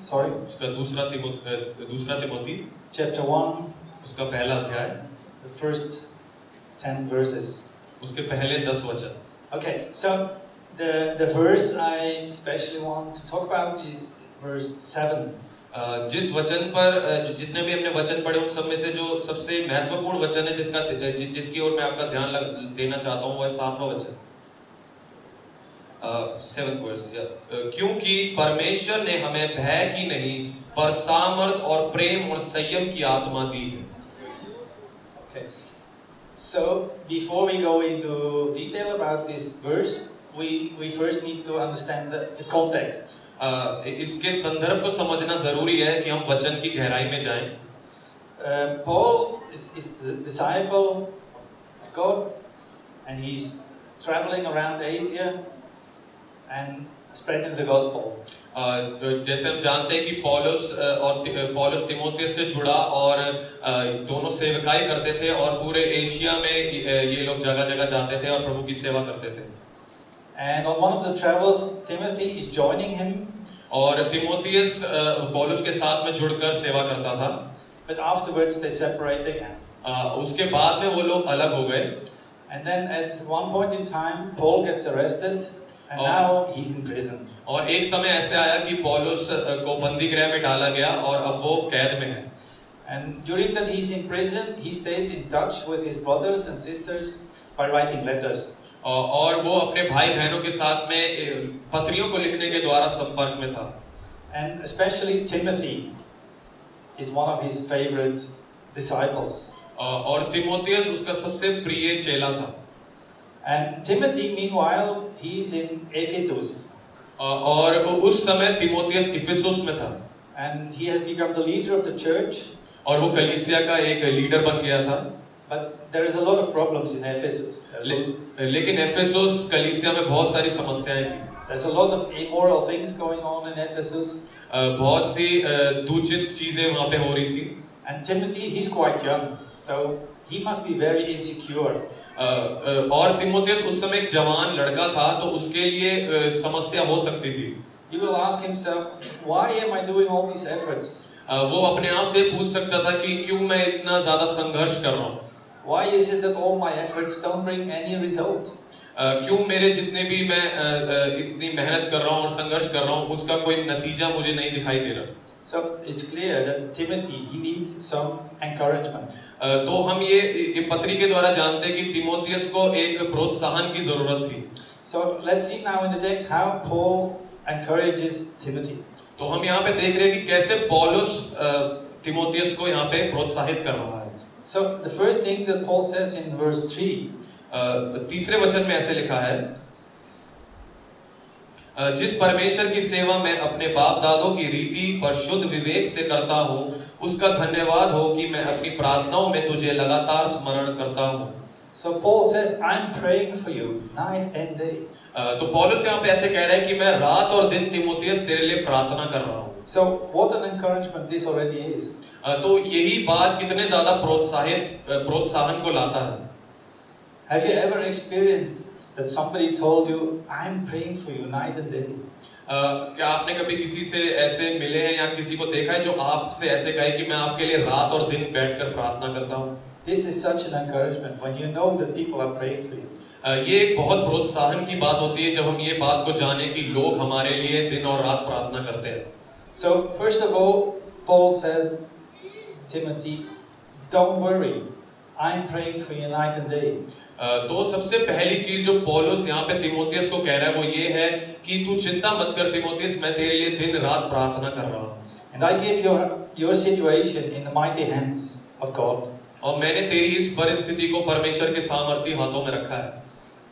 sorry. उसका दूसरा Timothy Chapter 1. उसका पहला अध्याय, The first 10 verses. उसके पहले 10 वचन. Okay, so the verse I especially want to talk about is verse 7. जिस वचन पर जितने भी हमने वचन पढ़े उन सब में से जो सबसे महत्वपूर्ण वचन है जिसकी ओर मैं आपका ध्यान देना चाहता हूँ, वह 7वां वचन. 7th verse. क्योंकि परमेश्वर ने हमें भय की नहीं पर सामर्थ और प्रेम और संयम की आत्मा दी है. Okay. So before we go into detail about this verse, we first need to understand the context. इसके संदर्भ को समझना जरूरी है कि हम वचन की गहराई में जाएं. Paul is the disciple of God, and he's traveling around Asia and spreading the gospel. जैसे हम जानते हैं कि पौलुस तिमोथियस से जुड़ा और दोनों सेवकाई करते थे और पूरे एशिया में ये लोग जगह जगह जाते थे और प्रभु की सेवा करते थे. And on one of the travels, Timothy is joining him. और तिमोथियस पौलुस के साथ में जुड़कर सेवा करता था. But afterwards they separate again. उसके बाद में वो लोग अलग हो गए. And then at one point in time, Paul gets arrested, and now he's in prison. और एक समय ऐसे आया कि पौलुस को बंदी गृह में डाला गया और अब वो कैद में है. And during that he's in prison, he stays in touch with his brothers and sisters by writing letters. और वो अपने भाई बहनों के साथ में पत्रियों को लिखने के द्वारा संपर्क में था. And especially Timothy is one of his favorite disciples. और तिमोथियस उसका सबसे प्रिय चेला था. And Timothy, meanwhile, he is in Ephesus. और उस समय तिमोथियस इफिसुस में था. And he has become the leader of the church. और वो कलीसिया का एक लीडर बन गया था. But there is a lot of problems in Ephesus. लेकिन एफेसुस कलीसिया में बहुत सारी समस्याएं थी. There's a lot of immoral things going on in Ephesus. बहुत सी दूषित चीजें वहाँ पे हो रही थी. And Timothy, he's quite young, so he must be very insecure. और तिमोथियस उस समय एक जवान लड़का था, तो उसके लिए समस्या हो सकती थी. He will ask himself, why am I doing all these efforts? वो अपने आप से पूछ सकता था कि क्यों मैं इतना ज़्यादा संघर्ष कर रहा हूँ. Why is it that all my efforts don't bring any result? क्यों मेरे जितने भी मैं इतनी मेहनत कर रहा हूँ और संघर्ष कर रहा हूँ उसका कोई नतीजा मुझे नहीं दिखाई दे रहा. So it's clear that Timothy, he needs some encouragement. तो हम ये पत्री के द्वारा जानते हैं कि तिमोथियस को एक प्रोत्साहन की जरूरत थी. So let's see now in the text how Paul encourages Timothy. तो हम यहाँ पे देख रहे हैं कि कैसे पौलुस तिमोथियस को यहाँ पे प्रोत्साहित कर रहा है. So the first thing that Paul says in verse 3, तीसरे वचन में ऐसे लिखा है, जिस परमेश्वर की सेवा मैं अपने बाप दादों की रीति पर शुद्ध विवेक से करता हूँ, उसका धन्यवाद हो कि मैं अपनी प्रार्थनाओं में तुझे लगातार स्मरण करता हूँ. So Paul says, I'm praying for you night and day. तो पौलुस यहाँ पे ऐसे कह रहा है कि मैं रात और दिन तिमोथियस तेरे लिए प्रार्थना कर रहा हूँ. So what an encouragement this already is. तो यही बात कितने ज़्यादा प्रोत्साहन को लाता है. Have you ever experienced that somebody told you, I'm praying for you night and day? क्या आपने कभी किसी से ऐसे मिले हैं या किसी को देखा है जो आपसे ऐसे कहे कि मैं आपके लिए रात और दिन बैठकर प्रार्थना करता हूँ? This is such an encouragement when you know that people are praying for you. ये एक बहुत प्रोत्साहन की बात होती है जब हम ये बात को जाने कि लोग हमारे लिए दिन और रात प्रार्थना करते हैं. So first of all, Paul says, Timothy, don't worry. I'm praying for you night and day. तो सबसे पहली चीज जो पौलुस यहाँ पे तिमोथियस को कह रहा है वो ये है कि तू चिंता मत कर तिमोथियस, मैं तेरे लिए दिन रात प्रार्थना कर रहा हूँ. And I give your situation in the mighty hands of God. और मैंने तेरी इस परिस्थिति को परमेश्वर के सामर्थी हाथों में रखा है.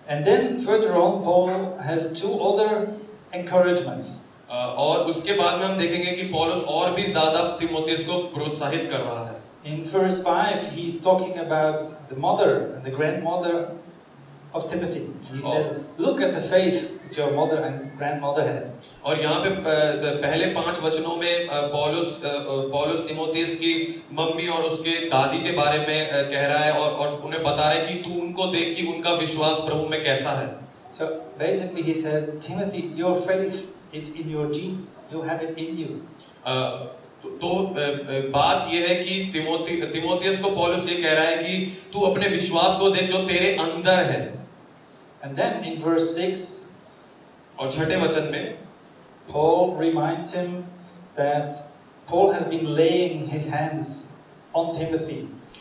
And then further on, Paul has two other encouragements. और उसके बाद में हम देखेंगे कि पौलुस और भी ज्यादा तिमोथियस को प्रोत्साहित कर रहा है. In verse 5, he's talking about the mother and the grandmother of Timothy. He says, look at the faith that your mother and grandmother had. और यहाँ पे पहले 5 वचनों में पौलुस तिमोथियस की मम्मी और उसके दादी के बारे में कह रहा है और उन्हें बता रहा है कि तू उनको देख कि उनका विश्वास प्रभु में कैसा है. So basically he says, Timothy, your faith is in your genes. You have it in you. बात यह है कि तिमोथियस को पौलुस ये कह रहा है कि तू अपने विश्वास को देख जो तेरे अंदर है। And then in verse 6, और छठे वचन में Paul reminds him that Paul has been laying his hands on Timothy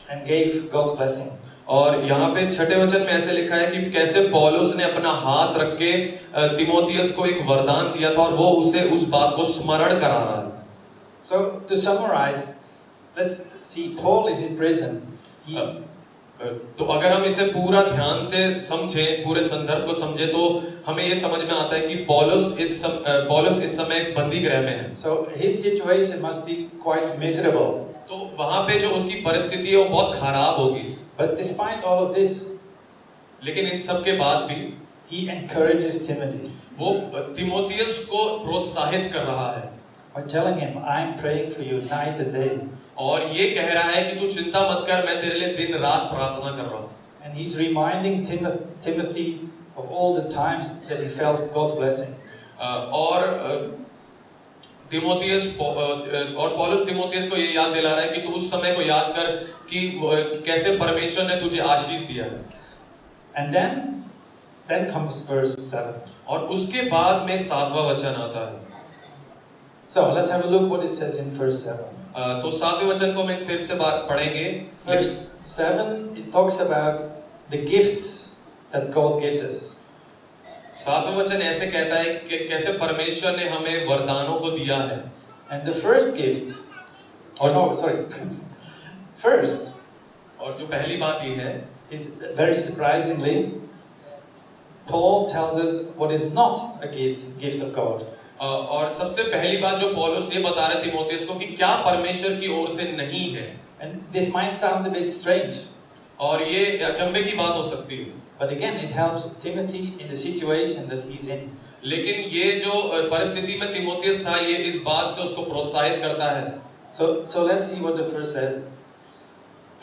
and gave God's blessing. और यहाँ पे छठे वचन में ऐसे लिखा है कि कैसे पौलुस ने अपना हाथ रख के तिमोथियस को एक वरदान दिया था और वो उसे उस बात को स्मरण करा रहा है। So to summarize, let's see, Paul is in prison. तो अगर हम इसे पूरा ध्यान से समझें, पूरे संदर्भ को समझें, तो हमें ये समझ में आता है कि पौलुस इस समय एक बंदी गृह में है। So his situation must be quite miserable. तो वहाँ पे जो उसकी परिस्थिति है वो बहुत खराब होगी। But despite all of this, लेकिन इन सब के बाद भी he encourages Timothy. वो तिमोथियस को प्रोत्साहित कर रहा है by telling him, I'm praying for you night and day. और ये कह रहा है कि तू चिंता मत कर, मैं तेरे लिए दिन रात प्रार्थना कर रहा हूँ। And he's reminding Timothy of all the times that he felt God's blessing. और पौलुस तिमोथियस को ये याद दिला रहा है कि तू उस समय को याद कर कि कैसे परमेश्वर ने तुझे आशीष दिया है। And then comes verse 7. और उसके बाद में 7वां वचन आता है। So let's have a look what it says in verse 7. तो 7वें वचन को मैं फिर से पढ़ेंगे। Verse 7 it talks about the gifts that God gives us. 7वां वचन ऐसे कहता है कि कैसे परमेश्वर ने हमें वरदानों को दिया है। And the first gift, first, और जो पहली बात ये है, it's very surprisingly, Paul tells us what is not a gift of God. और सबसे पहली बात जो पौलुस ये बता रहे तिमोथियस को कि क्या परमेश्वर की ओर से नहीं है। And this might sound a bit strange. और ये अचंभे की बात हो सकती है। But again, it helps Timothy in the situation that he's in. लेकिन ये जो परिस्थिति में तिमोथियस था, ये इस बात से उसको प्रोत्साहित करता है। So let's see what the verse says.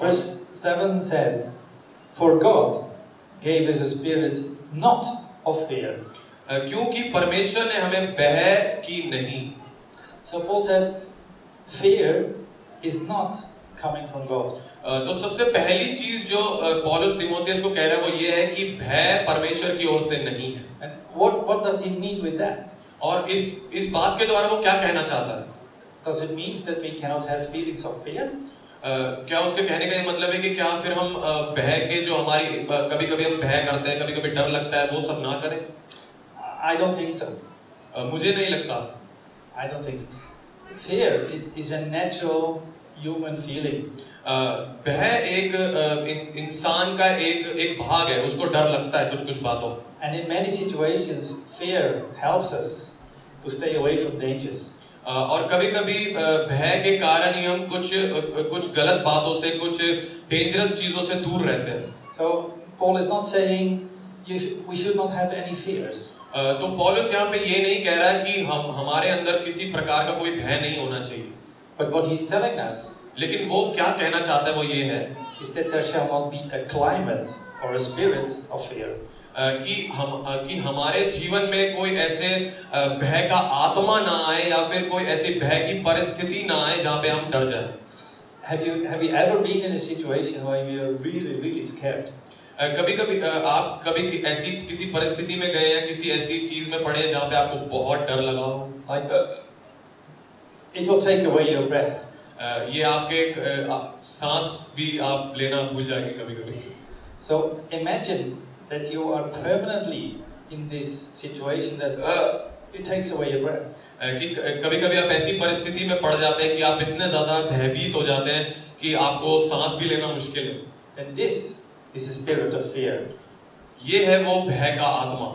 Verse 7 says, "For God gave us a spirit not of fear." क्योंकि परमेश्वर ने हमें भय की नहीं। So Paul says, fear is not coming from God. तो सबसे पहली चीज जो पौलुस तिमोथियस को कह रहा है वो ये है कि भय परमेश्वर की ओर से नहीं है। And what does he mean with that? और इस बात के द्वारा वो क्या कहना चाहता है? Does it mean that we cannot have feelings of fear? क्या उसके कहने का ये मतलब है कि क्या फिर हम भय के जो हमारी कभी-कभी हम भय करते हैं, कभी-कभी डर लगता है, वो सब ना करें? I don't think so. मुझे नहीं लगता। I don't think so. Fear is a natural human feeling. भय एक इंसान का एक भाग है, उसको डर लगता है कुछ बातों। And in many situations, fear helps us to stay away from dangers. और कभी-कभी भय के कारण ही हम कुछ गलत बातों से, कुछ डेंजरस चीजों से दूर रहते हैं। So Paul is not saying we should not have any fears. तो पौलुस यहाँ पे ये नहीं कह रहा है कि हमारे अंदर किसी प्रकार का कोई भय नहीं होना चाहिए। But what he's telling us, लेकिन वो क्या कहना चाहता है वो ये है, is that there shall not be a climate or a spirit of fear. कि हमारे जीवन में कोई ऐसे भय का आत्मा ना आए या फिर कोई ऐसी भय की परिस्थिति ना आए जहाँ पे हम डर जाएं। Have you ever been in a situation where you are really scared? कभी-कभी आप कभी ऐसी किसी परिस्थिति में गए या किसी ऐसी चीज में पड़े जहाँ पे आपको बहुत डर लगा हो? Like it will take away your breath. ये आपके सांस भी आप लेना भूल जाएंगे कभी-कभी। So imagine that you are permanently in this situation that it takes away your breath. कि कभी-कभी आप ऐसी परिस्थिति में पड़ जाते हैं कि आप इतने ज़्यादा भयभीत हो जाते हैं कि आपको सांस भी लेना मुश्किल है। And this is a spirit of fear. ये है वो भय का आत्मा।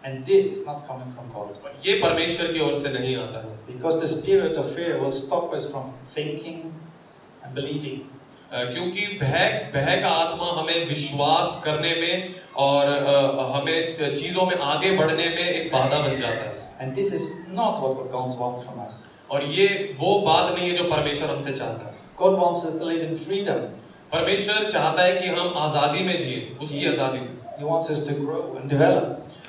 And this is not coming from God. ये परमेश्वर की ओर से नहीं आता है। Because the spirit of fear will stop us from thinking and believing. क्योंकि भय का आत्मा हमें विश्वास करने में और हमें चीजों में आगे बढ़ने में एक बाधा बन जाता है। And this is not what God wants from us. और ये वो बात नहीं है जो परमेश्वर हमसे चाहता है। God wants us to live in freedom. परमेश्वर चाहता है कि हम आजादी में जिए, उसकी आजादी में। He wants us to grow and develop.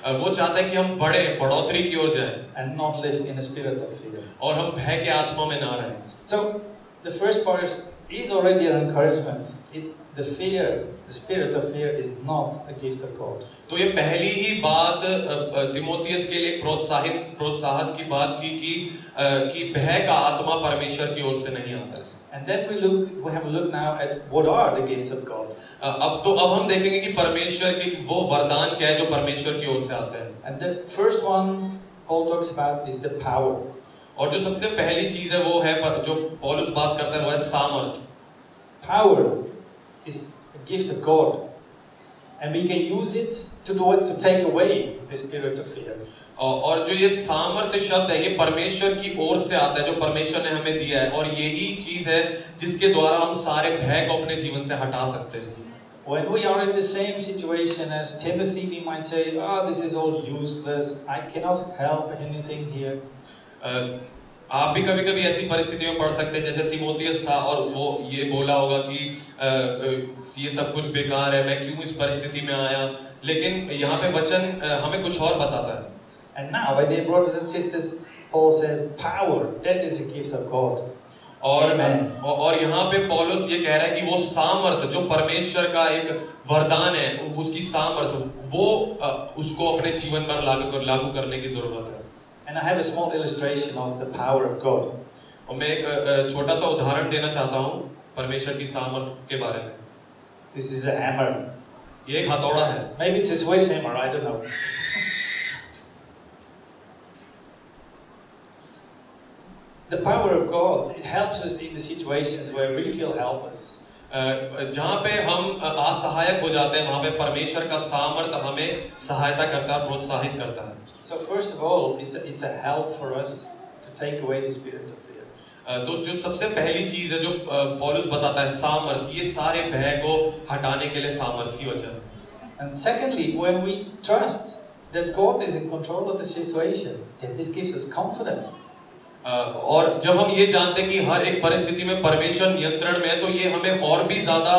वो चाहता है कि हम बढ़ोतरी की ओर जाएं and not live in a spirit of fear. और हम भय के आत्मा में ना रहें। So the first part is already an encouragement. The spirit of fear is not a gift of God. तो ये पहली ही बात तिमोथियस के लिए प्रोत्साहन की बात थी कि भय का आत्मा परमेश्वर की ओर से नहीं आता है। And then we have a look now at what are the gifts of God. अब हम देखेंगे कि परमेश्वर के वो वरदान क्या है जो परमेश्वर की ओर से आते हैं। And the first one Paul talks about is the power. और जो सबसे पहली चीज है वो है जो पौलुस बात करता है वो है सामर्थ। Power is a gift of God, and we can use it to take away the spirit of fear. और जो ये सामर्थ्य शब्द है ये परमेश्वर की ओर से आता है जो परमेश्वर ने हमें दिया है और यही चीज है जिसके द्वारा हम सारे भय को अपने जीवन से हटा सकते हैं। When we are in the same situation as Timothy, we might say, this is all useless. I cannot help anything here. आप भी कभी-कभी ऐसी परिस्थितियों में पड़ सकते हैं जैसे तिमोथियस था और वो ये बोला होगा कि ये सब कुछ बेकार है, मैं क्यों इस परिस्थिति में आया, लेकिन यहाँ पे वचन हमें कुछ और बताता है। And now, my dear brothers and sisters, Paul says, power, that is a gift of God. और यहाँ पे पौलुस ये कह रहा है कि वो सामर्थ जो परमेश्वर का एक वरदान है, उसकी सामर्थ वो उसको अपने जीवन पर लागू करने की जरूरत है। And I have a small illustration of the power of God. और मैं एक छोटा सा उदाहरण देना चाहता हूँ परमेश्वर की सामर्थ के बारे में। This is a hammer. ये एक हथौड़ा है। Maybe it's a Swiss hammer, I don't know. The power of God, it helps us in the situations where we feel helpless. जहाँ पे हम असहायक हो जाते हैं वहाँ पे परमेश्वर का सामर्थ हमें सहायता करता है, प्रोत्साहित करता है। So first of all, it's a help for us to take away the spirit of fear. तो जो सबसे पहली चीज है जो पौलुस बताता है सामर्थ, ये सारे भय को हटाने के लिए सामर्थी वचन। And secondly, when we trust that God is in control of the situation, then this gives us confidence. और जब हम ये जानते हैं कि हर एक परिस्थिति में परमेश्वर नियंत्रण में है तो ये हमें और भी ज्यादा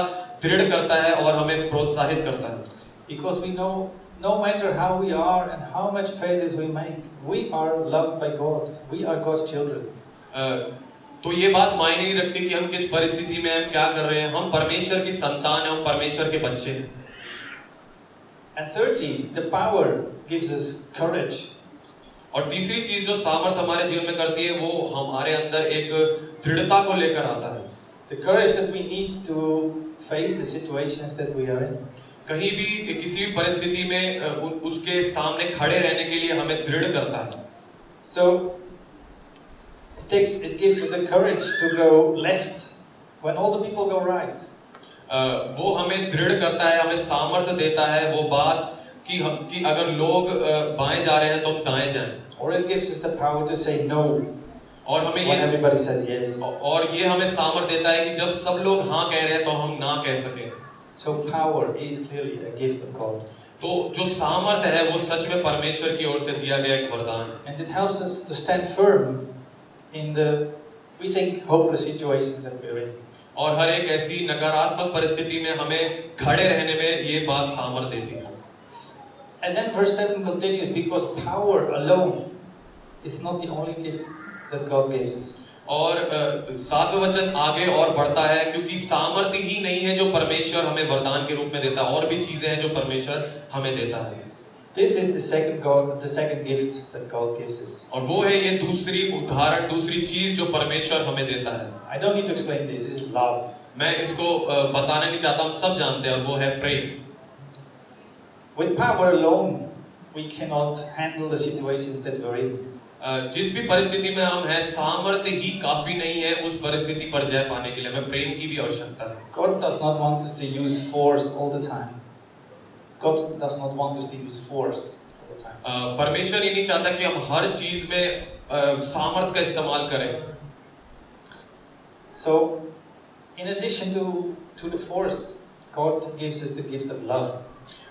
दृढ़ करता है और हमें प्रोत्साहित करता है। Because we know no matter how we are and how much failures we make, we are loved by God. We are God's children. तो ये बात मायने नहीं रखती कि हम किस परिस्थिति में हम क्या कर रहे हैं, हम परमेश्वर की संतान हैं, हम परमेश्वर के बच्चे हैं। And thirdly, the power gives us courage. और तीसरी चीज जो सामर्थ हमारे जीवन में करती है वो हमारे अंदर एक दृढ़ता को लेकर आता है। The courage that we need to face the situations that we are in. कहीं भी किसी भी परिस्थिति में उसके सामने खड़े रहने के लिए हमें दृढ़ करता है। So it gives you the courage to go left when all the people go right. वो हमें दृढ़ करता है, हमें सामर्थ्य देता है वो बात कि अगर लोग बाएं जा रहे हैं तो हम दाएं जाएं। Or it gives us the power to say no और हमें when everybody says yes. और ये हमें सामर्थ्य देता है कि जब सब लोग हाँ कह रहे हैं तो हम ना कह सकें। So power is clearly a gift of God. तो जो सामर्थ्य है वो सच में परमेश्वर की ओर से दिया गया एक वरदान है। And it helps us to stand firm in the, we think, hopeless situations that we're in. और हर एक ऐसी नकारात्मक परिस्थिति में हमें खड़े रहने में ये बात सामर्थ्य देती है। And then verse 7 continues, because power alone is not the only gift that God gives us. और सातवें वचन आगे और बढ़ता है क्योंकि सामर्थ्य ही नहीं है जो परमेश्वर हमें वरदान के रूप में देता है, और भी चीजें हैं जो परमेश्वर हमें देता है। This is the second gift that God gives us. और वो है ये दूसरी चीज जो परमेश्वर हमें देता है। I don't need to explain this. This is love. मैं इसको बताना नहीं चाहता, हम सब जानते हैं, और वो है प्रेम। With power alone, we cannot handle the situations that we're in. जिस भी परिस्थिति में हम हैं, सामर्थ्य ही काफी नहीं है उस परिस्थिति पर जय पाने के लिए, हमें प्रेम की भी आवश्यकता है। God does not want us to use force all the time. God does not want us to use force all the time. परमेश्वर ये नहीं चाहता कि हम हर चीज में सामर्थ्य का इस्तेमाल करें। So, in addition to the force, God gives us the gift of love.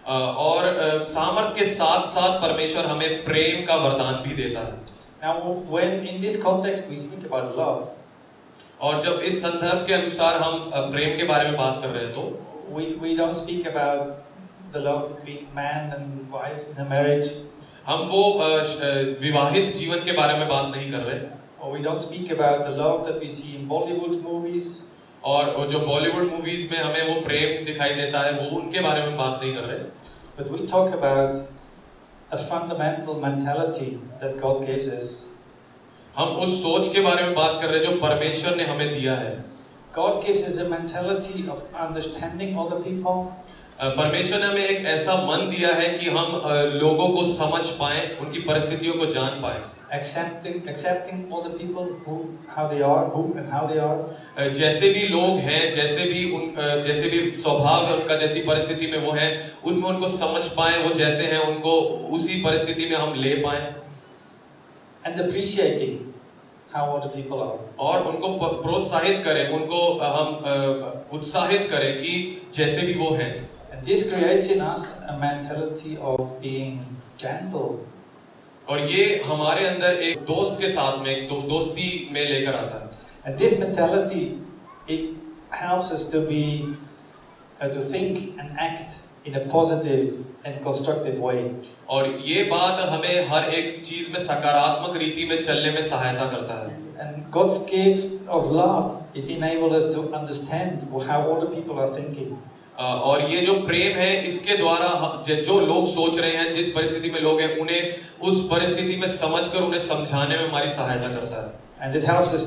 और सामर्थ्य के साथ साथ परमेश्वर हमें प्रेम का वरदान भी देता है। Now, when in this context we speak about love, और जब इस संदर्भ के अनुसार हम प्रेम के बारे में बात कर रहे हैं तो we don't speak about the love between man and wife in a marriage. हम वो विवाहित जीवन के बारे में बात नहीं कर रहे, Or we don't speak about the love that we see in Bollywood movies. और जो बॉलीवुड मूवीज में हमें वो प्रेम दिखाई देता है वो उनके बारे में बात नहीं कर रहे. But we talk about a fundamental mentality that God gives us. हम उस सोच के बारे में बात कर रहे हैं जो परमेश्वर ने हमें दिया है. God gives us a mentality of understanding other people. परमेश्वर ने हमें एक ऐसा मन दिया है कि हम लोगों को समझ पाएं, उनकी परिस्थितियों को जान पाएं. Accepting other people how they are, who and how they are. जैसे भी लोग हैं, जैसे भी स्वभाव है उनका, जैसी परिस्थिति में वो हैं, उनमें उनको समझ पाएं, वो जैसे हैं उनको उसी परिस्थिति में हम ले पाएं. And appreciating how other people are. और उनको प्रोत्साहित करें, उनको हम उत्साहित करें कि जैसे भी वो हैं. And this creates in us a mentality of being gentle. और ये हमारे अंदर एक दोस्त के साथ में एक दोस्ती में लेकर आता है. And this mentality, it helps us to think and act in a positive and constructive way. और ये बात हमें हर एक चीज में सकारात्मक रीति में चलने में सहायता करता है. And God's gift of love, it enables us to understand how other people are thinking. और ये जो प्रेम है, इसके द्वारा जो लोग सोच रहे हैं, जिस परिस्थिति में लोग हैं, उन्हें उस परिस्थिति में समझकर उन्हें समझाने में हमारी सहायता करता है. And it helps us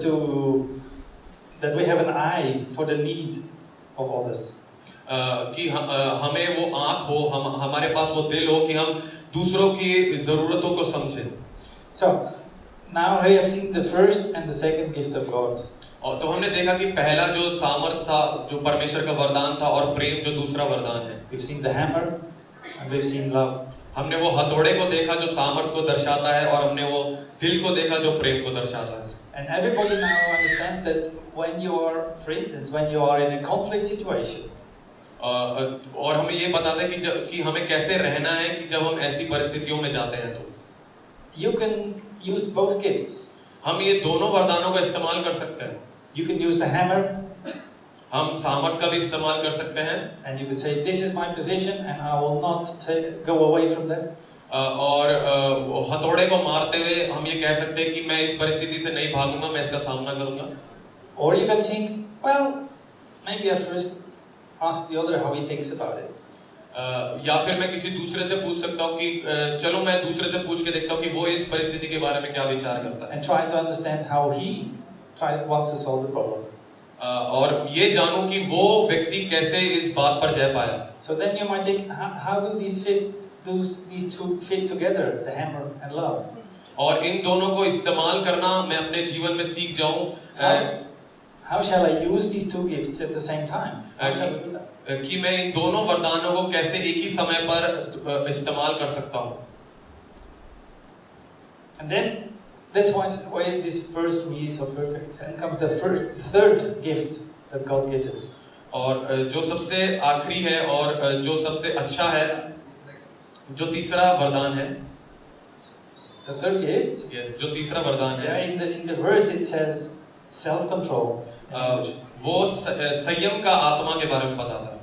that we have an eye for the need of others. कि हमें वो आँख हो, हमारे पास वो दिल हो कि हम दूसरों की जरूरतों को समझें. So now we have seen the first and the second gift of God. और तो हमने देखा कि पहला जो सामर्थ था, जो परमेश्वर का वरदान था, और प्रेम जो दूसरा वरदान है. We've seen the hammer and we've seen love. हमने वो हथौड़े को देखा जो सामर्थ को दर्शाता है, और हमने वो दिल को देखा जो प्रेम को दर्शाता है. And everybody now understands that when you are, for instance, when you are in a conflict situation. और हमें ये बताता है कि हमें कैसे रहना है कि जब हम ऐसी परिस्थितियों में जाते हैं. तो You can use both gifts. हम ये दोनों वरदानों का इस्तेमाल कर सकते हैं. You can use the hammer. हम सामर्थ का भी इस्तेमाल कर सकते हैं. And you could say, this is my position and I will not go away from that. और हथौड़े को मारते हुए हम ये कह सकते हैं कि मैं इस परिस्थिति से नहीं भागूंगा, मैं इसका सामना करूंगा. Or you can think, well, maybe I first ask the other how he thinks about it. या फिर मैं किसी दूसरे से पूछ सकता हूँ कि चलो मैं दूसरे से पूछ के देखता हूँ कि वो इस परिस्थिति के बारे में क्या विचार करता है. And try to understand how he wants to solve the problem. और ये जानूं कि वो व्यक्ति कैसे इस बात पर जय पाया. So then you might think, how do these two fit together, the hammer and love? और इन दोनों को इस्तेमाल करना मैं अपने जीवन में सीख जाऊं. How shall I use these two gifts at the same time? How shall I do that? कि मैं इन दोनों वरदानों को कैसे एक ही समय पर इस्तेमाल कर सकता हूं. And then that's why this verse for me is so perfect. And comes the third gift that God gives us. और जो सबसे आखिरी है और जो सबसे अच्छा है, जो तीसरा वरदान है. The third gift. Yes, जो तीसरा वरदान है. Yeah, in the verse it says self-control. वो संयम का आत्मा के बारे में बताता है.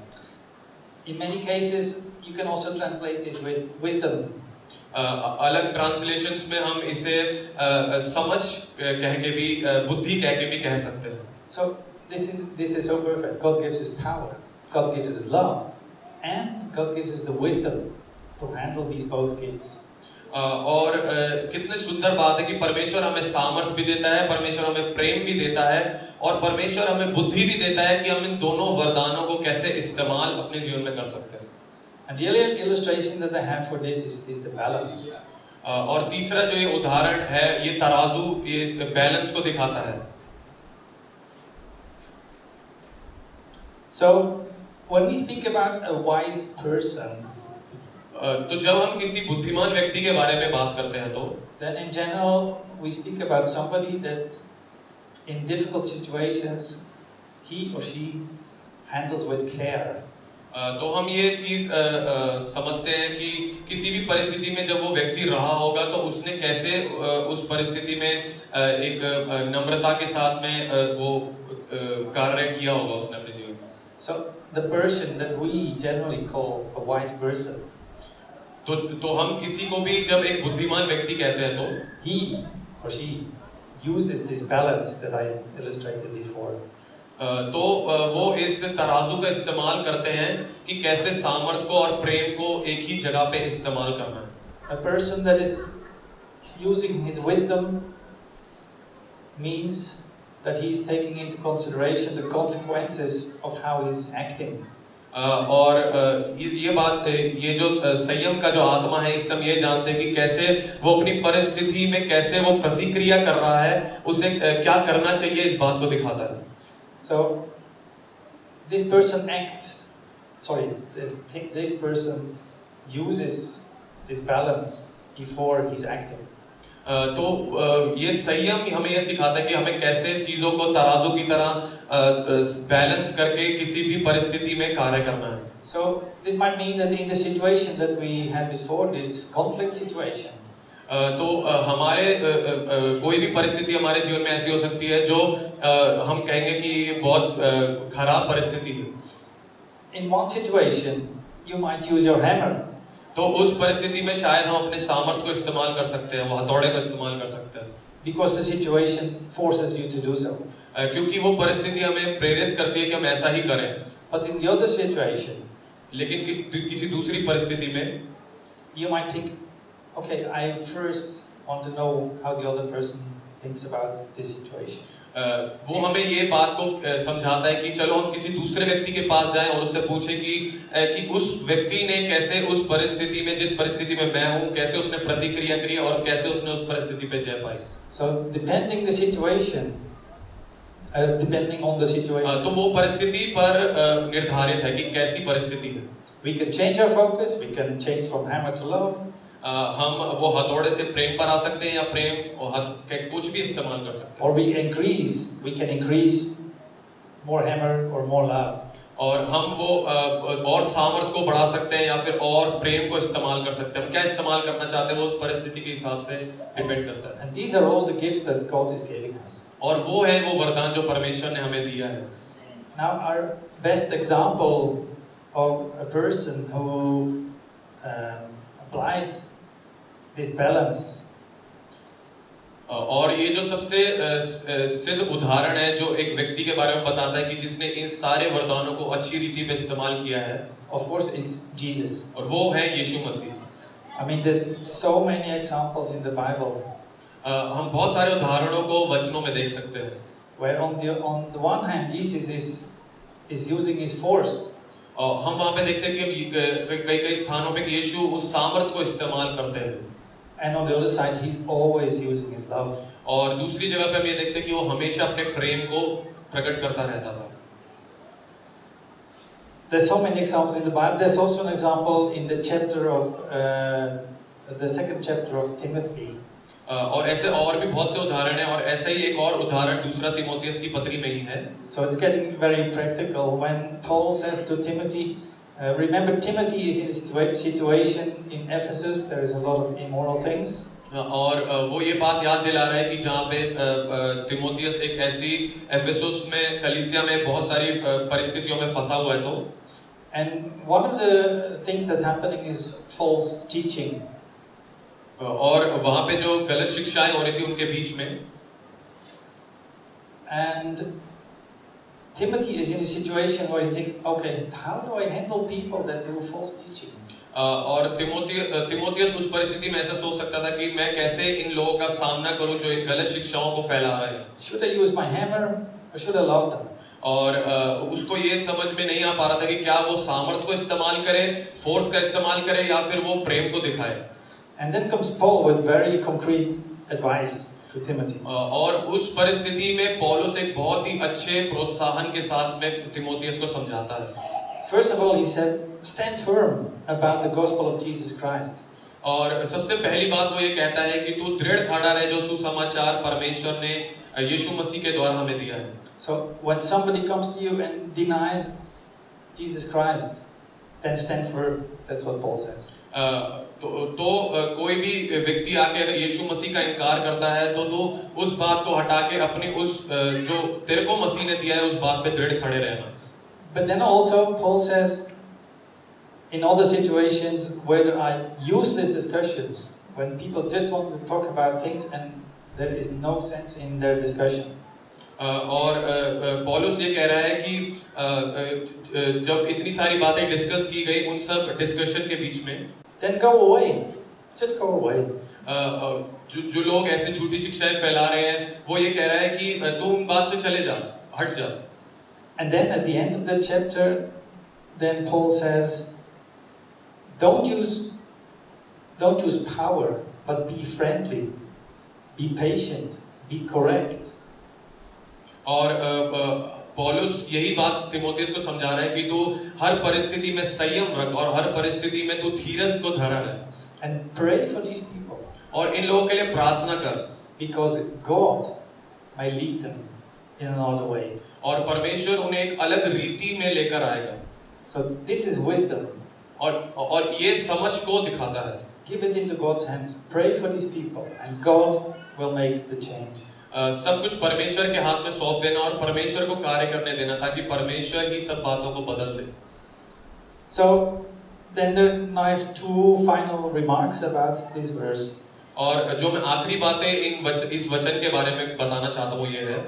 In many cases, you can also translate this with wisdom. अलग ट्रांसलेशंस में हम इसे समझ कह के भी, बुद्धि कह के भी कह सकते हैं. So this is so perfect. God gives us power, God gives us love, and God gives us the wisdom to handle these both gifts. और कितने सुंदर बात है कि परमेश्वर हमें सामर्थ भी देता है, परमेश्वर हमें प्रेम भी देता है, और परमेश्वर हमें बुद्धि भी देता है कि हम इन दोनों वरदानों को कैसे इस्तेमाल अपने जीवन में कर सकते हैं. And the illustration that I have for this is the balance. और तीसरा जो ये उदाहरण है, ये तराजू, ये बैलेंस को दिखाता है. So when we speak about a wise person, तो जब हम किसी बुद्धिमान व्यक्ति के बारे में बात करते हैं, तो then in general we speak about somebody that in difficult situations he or she handles with care. तो हम ये चीज समझते हैं कि किसी भी परिस्थिति में जब वो व्यक्ति रहा होगा तो उसने कैसे उस परिस्थिति में एक नम्रता के साथ में वो कार्य किया होगा उसने अपने जीवन में. So the person that we generally call a wise person, तो हम किसी को भी जब एक बुद्धिमान व्यक्ति कहते हैं तो he or she uses this balance that I illustrated before. तो वो इस तराजू का इस्तेमाल करते हैं कि कैसे सामर्थ को और प्रेम को एक ही जगह पे इस्तेमाल करना है. A person that is using his wisdom means that he is taking into consideration the consequences of how he is acting. और ये बात ये जो संयम का जो आत्मा है इस समय ये जानते हैं कि कैसे वो अपनी परिस्थिति में कैसे वो प्रतिक्रिया कर रहा है, उसे क्या करना चाहिए इस बात को दिखाता है. So this person this person uses this balance before he's acting. तो ये संयम हमें ये सिखाता है कि हमें कैसे चीजों को तराजू की तरह बैलेंस करके किसी भी परिस्थिति में कार्य करना है. So this might mean that in the situation that we had before, this conflict situation, तो हमारे कोई भी परिस्थिति हमारे जीवन में ऐसी हो सकती है जो हम कहेंगे कि ये बहुत खराब परिस्थिति है. in one situation you might use your hammer. तो उस परिस्थिति में शायद हम अपने सामर्थ को इस्तेमाल कर सकते हैं, वो हथौड़े को इस्तेमाल कर सकते हैं. Because the situation forces you to do so. क्योंकि वो परिस्थिति हमें प्रेरित करती है कि हम ऐसा ही करें. But in the other situation, लेकिन किसी दूसरी परिस्थिति में you might think, okay, I first want to know how the other person thinks about this situation. वो हमें ये बात को समझाता है कि चलो हम किसी दूसरे व्यक्ति के पास जाएं और उससे पूछें कि उस व्यक्ति ने कैसे उस परिस्थिति में, जिस परिस्थिति में मैं हूँ, कैसे उसने प्रतिक्रिया करी और कैसे उसने उस परिस्थिति पे जय पाई. So depending on the situation, तो वो परिस्थिति पर निर्धारित है कि कैसी परिस्थिति है. we can change our focus, we can change from hammer to love. हम वो हथौड़े से प्रेम पर आ सकते हैं या प्रेम और कुछ भी इस्तेमाल कर सकते हैं. Or we can increase more hammer or more love. और हम वो और सामर्थ को बढ़ा सकते हैं या फिर और प्रेम को इस्तेमाल कर सकते हैं. हम क्या इस्तेमाल करना चाहते हैं वो उस परिस्थिति के हिसाब से डिपेंड करता है. And these are all the gifts that God is giving us. और वो है वो वरदान जो परमेश्वर ने हमें दिया है. Now our best example of a person who applied this balance, और ये जो सबसे सिद्ध उदाहरण है जो एक व्यक्ति के बारे में बताता है कि जिसने इन सारे वरदानों को अच्छी रीति पे इस्तेमाल किया है, of course it's Jesus. और वो है यीशु मसीह. I mean there's so many examples in the Bible. हम बहुत सारे उदाहरणों को वचनों में देख सकते हैं. Where on the one hand Jesus is using his force. हम वहाँ पे देखते हैं कि कई स्थानों पे यीशु उस सामर्थ को इस्तेमाल करते हैं. And on the other side, he's always using his love. और दूसरी जगह पे हम ये देखते हैं कि वो हमेशा अपने प्रेम को प्रकट करता रहता था. There's so many examples in the Bible. There's also an example in the second chapter of Timothy. और ऐसे और भी बहुत से उदाहरण हैं और ऐसा ही एक और उदाहरण दूसरा तीमुथियुस की पत्री में ही है. So it's getting very practical when Paul says to Timothy, remember Timothy is in a situation in Ephesus. There is a lot of immoral things. और वो ये बात याद दिला रहा है कि जहाँ पे तीमुथियुस एक ऐसी एफेसुस में कलीसिया में बहुत सारी परिस्थितियों में फंसा हुआ है. तो And one of the things that's happening is false teaching. और वहाँ पे जो गलत शिक्षाएं हो रही थी उनके बीच में. And Timothy is in a situation where he thinks, okay, how do I handle people that do false teaching? और तीमुथियुस उस परिस्थिति में ऐसा सोच सकता था कि मैं कैसे इन लोगों का सामना करूं जो एक गलत शिक्षाओं को फैला रहे हैं. Should I use my hammer or should I love them? और उसको ये समझ में नहीं आ पा रहा था कि क्या वो सामर्थ को इस्तेमाल करे, फोर्स का इस्तेमाल करे या फिर वो प्रेम को दिखाए. And then comes Paul with very concrete advice to Timothy. और उस परिस्थिति में पौलुस एक बहुत ही अच्छे प्रोत्साहन के साथ में तीमुथियुस को समझाता है. First of all, he says, stand firm about the gospel of Jesus Christ. और सबसे पहली बात वो ये कहता है कि तू दृढ़ खड़ा रहे जो सुसमाचार परमेश्वर ने यीशु मसीह के द्वारा हमें दिया है. So when somebody comes to you and denies Jesus Christ, then stand firm. That's what Paul says. तो कोई भी व्यक्ति आके अगर यीशु मसीह का इनकार करता है तो तू उस बात को हटा के अपनी उस जो तेरे को मसीह ने दिया है उस बात पे दृढ़ खड़े रहना. But then also Paul says, in other situations where there are useless discussions, when people just want to talk about things and there is no sense in their discussion. और पौलुस ये कह रहा है कि जब इतनी सारी बातें डिस्कस की गई उन सब डिस्कशन के बीच में, then go away, just go away. जो लोग ऐसे झूठी शिक्षाएं फैला रहे हैं, वो ये कह रहा है कि तू उन बात से चले जा, हट जा. And then at the end of the chapter, then Paul says, don't use power, but be friendly, be patient, be correct. और पौलुस यही बात तिमोथेयुस को समझा रहा है कि तू हर परिस्थिति में संयम रख और हर परिस्थिति में तू धीरज को धरा रहे. And pray for these people. और इन लोगों के लिए प्रार्थना कर. Because God may lead them in another way. और परमेश्वर उन्हें एक अलग रीति में लेकर आएगा. So this is wisdom. और ये समझ को दिखाता है. Give it into God's hands. Pray for these people, and God will make the change. सब कुछ परमेश्वर के हाथ में सौंप देना और परमेश्वर को कार्य करने देना ताकि परमेश्वर ही सब बातों को बदल दे. So then there I have two final remarks about this verse. और जो मैं आखिरी बातें इस वचन के बारे में बताना चाहता हूँ वो ये है.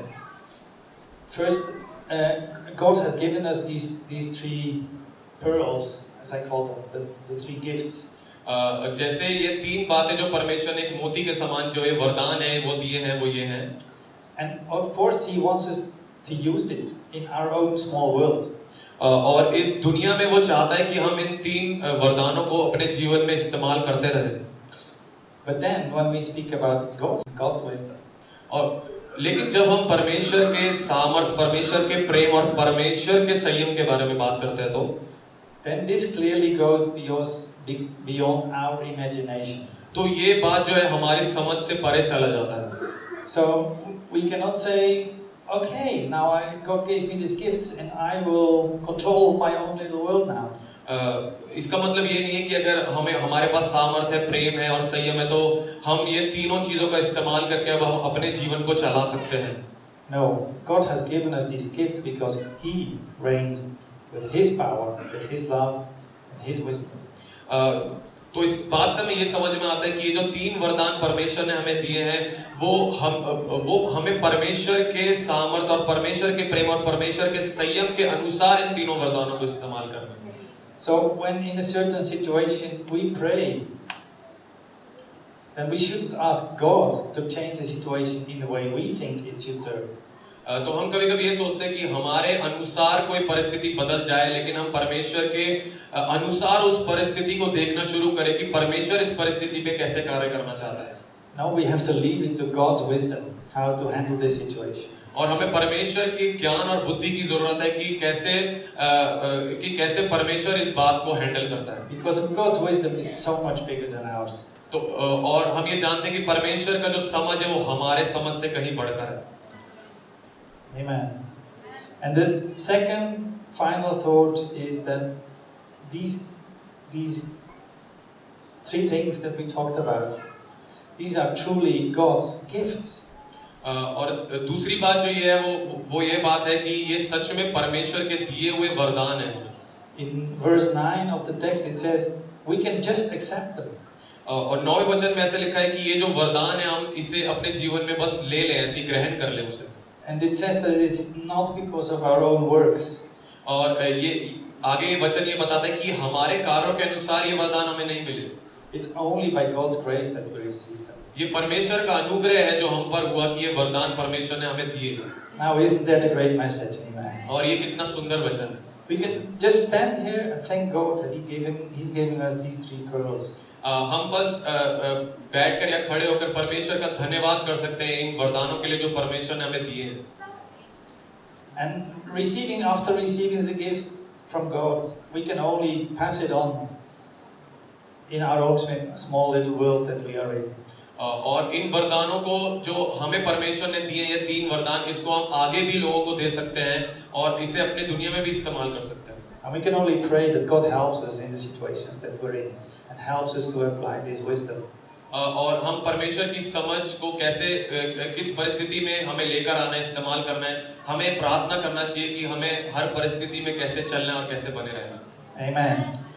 First, God has given us these three pearls, as I call them, the three gifts. जैसे ये तीन बातें जो परमेश्वर ने एक मोती के समान जो ये वरदान है वो दिए हैं वो ये हैं. And of course He wants us to use it in our own small world. और इस दुनिया में वो चाहता है कि हम इन तीन वरदानों को अपने जीवन में इस्तेमाल करते रहें. But then when we speak about God's wisdom, और लेकिन जब हम परमेश्वर के सामर्थ, परमेश्वर के प्रेम और परमेश्वर के संयम के बारे में बात करते हैं तो then this clearly goes beyond our imagination. तो ये बात जो है हमारी समझ से परे चला जाता है. So we cannot say, okay, now God gave me these gifts and I will control my own little world now. इसका मतलब ये नहीं है कि अगर हमारे पास सामर्थ है, प्रेम है और संयम है तो हम ये तीनों चीजों का इस्तेमाल करके अब हम अपने जीवन को चला सकते हैं. No, God has given us these gifts because He reigns with His power, with His love, and His wisdom. तो इस बात से हमें ये समझ में आता है कि ये जो तीन वरदान परमेश्वर ने हमें दिए हैं वो हमें परमेश्वर के सामर्थ और परमेश्वर के प्रेम और परमेश्वर के संयम के अनुसार इन तीनों वरदानों को इस्तेमाल करना है. So when in a certain situation we pray, then we should ask God to change the situation in the way we think it should turn. तो हम कभी-कभी ये सोचते हैं कि हमारे अनुसार कोई परिस्थिति बदल जाए, लेकिन हम परमेश्वर के अनुसार उस परिस्थिति को देखना शुरू करें कि परमेश्वर इस परिस्थिति पे कैसे कार्य करना चाहता है. Now we have to leave it to God's wisdom how to handle this situation. और हमें परमेश्वर की ज्ञान और बुद्धि की जरूरत है कि कैसे परमेश्वर इस बात को हैंडल करता है. Because God's wisdom is so much bigger than ours. तो और हम ये जानते हैं कि परमेश्वर का जो समझ है वो हमारे समझ से कहीं बढ़कर है. Amen. And the second final thought is that these three things that we talked about, these are truly God's gifts. और दूसरी बात जो ये है वो ये बात है कि ये सच में परमेश्वर के दिए हुए वरदान हैं. In verse 9 of the text it says we can just accept them. और 9वें वचन में ऐसे लिखा है कि ये जो वरदान है हम इसे अपने जीवन में बस ले लें, ऐसे ग्रहण कर लें उसे. And it says that it's not because of our own works. और ये आगे वचन ये बताता है कि हमारे कार्यों के अनुसार ये वरदान हमें नहीं मिले. It's only by God's grace that we receive them. ये परमेश्वर का अनुग्रह है जो हम पर हुआ कि ये वरदान परमेश्वर ने हमें दिए. Now isn't that a great message? Amen. और ये कितना सुंदर वचन है. We can just stand here and thank God that He's giving us these three pearls. हम बस बैठकर या खड़े होकर परमेश्वर का धन्यवाद कर सकते हैं इन वरदानों के लिए जो परमेश्वर ने हमें दिए हैं. And after receiving the gift from God, we can only pass it on in our own small little world that we are in. और इन वरदानों को जो हमें परमेश्वर ने दिए ये तीन वरदान, इसको हम आगे भी लोगों को दे सकते हैं और इसे अपने दुनिया में भी इस्तेमाल कर सकते हैं. And we can only pray that God helps us in the situations that we're in and helps us to apply this wisdom. और हम परमेश्वर की समझ को कैसे किस परिस्थिति में हमें लेकर आना है, इस्तेमाल करना है, हमें प्रार्थना करना चाहिए कि हमें हर परिस्थिति में कैसे चलना है और कैसे बने रहना। Amen.